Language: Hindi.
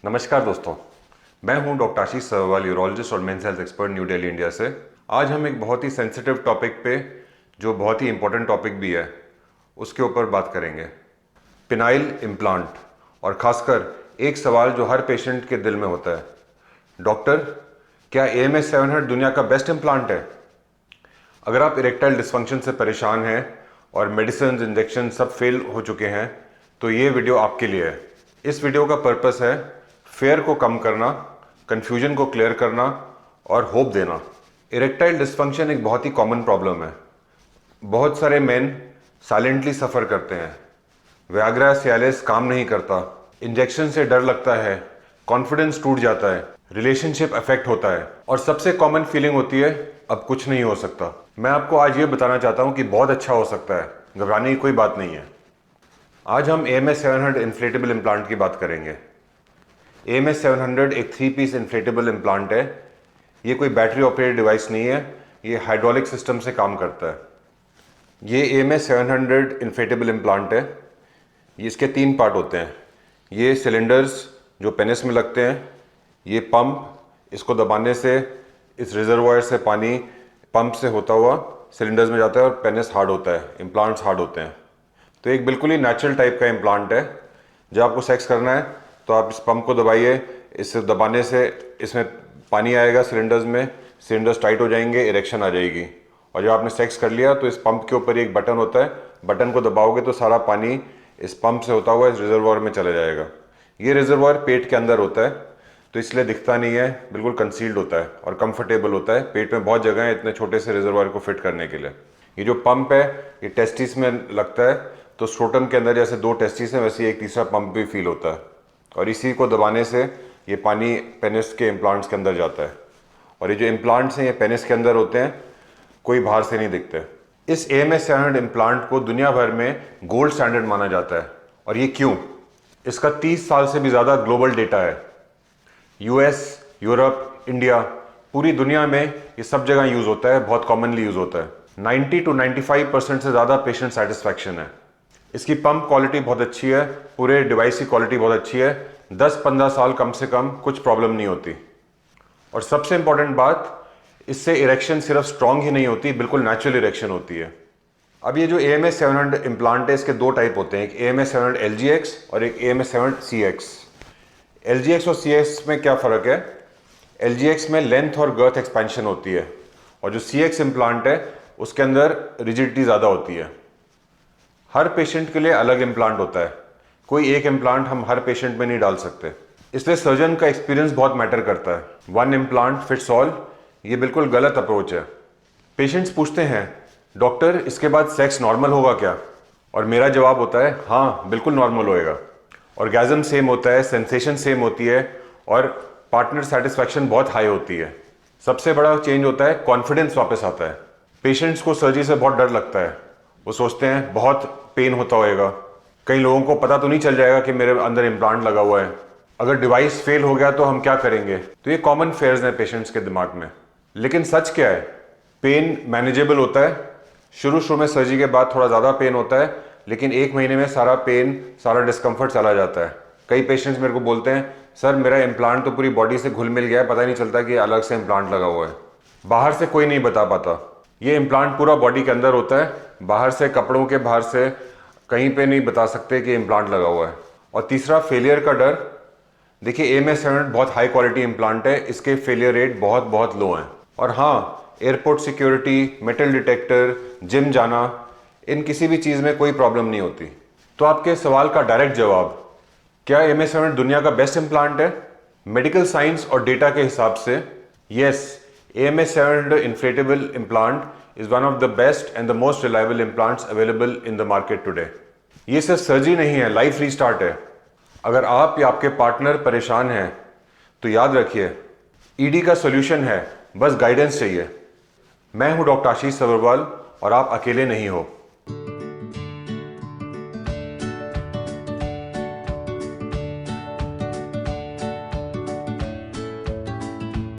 नमस्कार दोस्तों, मैं हूं डॉक्टर आशीष सरोवाल, यूरोलॉजिस्ट और men's health expert, New Delhi, India से। आज हम एक बहुत ही सेंसिटिव टॉपिक पे, जो बहुत ही इंपॉर्टेंट टॉपिक भी है, उसके ऊपर बात करेंगे। पिनाइल इम्प्लांट, और ख़ासकर एक सवाल जो हर पेशेंट के दिल में होता है, डॉक्टर क्या AMH 700 दुनिया का बेस्ट इम्प्लांट है? अगर आप इरेक्टाइल डिस्फंक्शन से परेशान हैं और मेडिसिन इंजेक्शन सब फेल हो चुके हैं, तो ये वीडियो आपके लिए है। इस वीडियो का पर्पस है फेयर को कम करना, कन्फ्यूजन को क्लियर करना और होप देना। इरेक्टाइल डिस्फंक्शन एक बहुत ही कॉमन प्रॉब्लम है। बहुत सारे मेन साइलेंटली सफ़र करते हैं। वियाग्रा सियालिस काम नहीं करता, इंजेक्शन से डर लगता है, कॉन्फिडेंस टूट जाता है, रिलेशनशिप अफेक्ट होता है, और सबसे कॉमन फीलिंग होती है अब कुछ नहीं हो सकता। मैं आपको आज ये बताना चाहता हूँ कि बहुत अच्छा हो सकता है, घबराने की कोई बात नहीं है। आज हम AMH 700 इन्फ्लेटेबल इम्प्लांट की बात करेंगे। AMH 700 एक 3 पीस इन्फ्लेटेबल इम्प्लांट है। ये कोई बैटरी ऑपरेटेड डिवाइस नहीं है, ये हाइड्रोलिक सिस्टम से काम करता है। ये AMH 700 इन्फ्लेटेबल इम्प्लांट है। ये इसके 3 पार्ट होते हैं। ये सिलेंडर्स जो पेनिस में लगते हैं, ये पंप, इसको दबाने से इस रिजर्वायर से पानी पंप से होता हुआ सिलेंडर्स में जाता है और पेनिस हार्ड होता है, इम्प्लांट्स हार्ड होते हैं। तो एक बिल्कुल ही नेचुरल टाइप का इम्प्लांट है। जब आपको सेक्स करना है तो आप इस पंप को दबाइए, इसे दबाने से इसमें पानी आएगा सिलेंडर्स में, सिलेंडर्स टाइट हो जाएंगे, इरेक्शन आ जाएगी। और जब आपने सेक्स कर लिया तो इस पंप के ऊपर एक बटन होता है, बटन को दबाओगे तो सारा पानी इस पंप से होता हुआ इस रिजर्वायर में चला जाएगा। ये रिजर्वायर पेट के अंदर होता है, तो इसलिए दिखता नहीं है, बिल्कुल कंसील्ड होता है और कंफर्टेबल होता है। पेट में बहुत जगह है इतने छोटे से रिजर्वायर को फिट करने के लिए। ये जो पंप है ये टेस्टिस में लगता है, तो स्क्रोटम के अंदर जैसे 2 टेस्टिस हैं वैसे एक तीसरा पंप भी फील होता है, और इसी को दबाने से ये पानी पेनिस के इम्प्लांट्स के अंदर जाता है। और ये जो इम्प्लांट्स हैं ये पेनिस के अंदर होते हैं, कोई बाहर से नहीं दिखते। इस AMH 700 इम्प्लांट को दुनिया भर में गोल्ड स्टैंडर्ड माना जाता है। और ये क्यों? इसका 30 साल से भी ज़्यादा ग्लोबल डेटा है। US, यूरोप, इंडिया, पूरी दुनिया में ये सब जगह यूज़ होता है, बहुत कॉमनली यूज़ होता है। 90 to 95% से ज़्यादा पेशेंट सेटिस्फैक्शन है। इसकी पंप क्वालिटी बहुत अच्छी है, पूरे डिवाइस की क्वालिटी बहुत अच्छी है। 10-15 साल कम से कम कुछ प्रॉब्लम नहीं होती। और सबसे इंपॉर्टेंट बात, इससे इरेक्शन सिर्फ स्ट्रांग ही नहीं होती, बिल्कुल नेचुरल इरेक्शन होती है। अब ये जो AMH 700 इम्प्लांट है, इसके 2 टाइप होते हैं, एक AMH 700 LGX और एक AMH 700 CX। LGX और CX में क्या फ़र्क है? LGX में लेंथ और गर्थ एक्सपेंशन होती है, और जो CX इम्प्लांट है उसके अंदर रिजिडिटी ज़्यादा होती है। हर पेशेंट के लिए अलग इम्प्लांट होता है, कोई एक इम्प्लांट हम हर पेशेंट में नहीं डाल सकते, इसलिए सर्जन का एक्सपीरियंस बहुत मैटर करता है। 1 इम्प्लांट फिट्स ऑल, ये बिल्कुल गलत अप्रोच है। पेशेंट्स पूछते हैं, डॉक्टर इसके बाद सेक्स नॉर्मल होगा क्या? और मेरा जवाब होता है, हाँ बिल्कुल नॉर्मल होएगा। ऑर्गेज़म सेम होता है, सेंसेशन सेम होती है, और पार्टनर सेटिस्फैक्शन बहुत हाई होती है। सबसे बड़ा चेंज होता है, कॉन्फिडेंस वापस आता है। पेशेंट्स को सर्जरी से बहुत डर लगता है, वो सोचते हैं बहुत पेन होता होएगा, कई लोगों को पता तो नहीं चल जाएगा कि मेरे अंदर इम्प्लांट लगा हुआ है, अगर डिवाइस फेल हो गया तो हम क्या करेंगे। तो ये कॉमन फेयर्स हैं पेशेंट्स के दिमाग में। लेकिन सच क्या है? पेन मैनेजेबल होता है। शुरू में सर्जरी के बाद थोड़ा ज़्यादा पेन होता है, लेकिन 1 महीने में सारा पेन, सारा डिस्कम्फर्ट चला जाता है। कई पेशेंट्स मेरे को बोलते हैं, सर मेरा इम्प्लांट तो पूरी बॉडी से घुल मिल गया है, पता ही नहीं चलता कि अलग से इम्प्लांट लगा हुआ है। बाहर से कोई नहीं बता पाता। ये इम्प्लांट पूरा बॉडी के अंदर होता है, बाहर से, कपड़ों के बाहर से कहीं पे नहीं बता सकते कि इम्प्लांट लगा हुआ है। और तीसरा, फेलियर का डर। देखिए AMH 700 बहुत हाई क्वालिटी इम्प्लांट है, इसके फेलियर रेट बहुत बहुत लो हैं। और हाँ, airport security, metal detector, gym जाना, इन किसी भी चीज़ में कोई प्रॉब्लम नहीं होती। तो आपके सवाल का डायरेक्ट जवाब, क्या AMH 700 दुनिया का बेस्ट इम्प्लांट है? मेडिकल साइंस और डेटा के हिसाब से yes, AMH 700 inflatable implant is one of the best and the most reliable implants available in the market today. ये सिर्फ सर्जरी नहीं है, लाइफ रीस्टार्ट है। अगर आप या आपके पार्टनर परेशान हैं तो याद रखिए, ED का सॉल्यूशन है, बस गाइडेंस चाहिए। मैं हूं डॉक्टर आशीष सरोवाल और आप अकेले नहीं हो।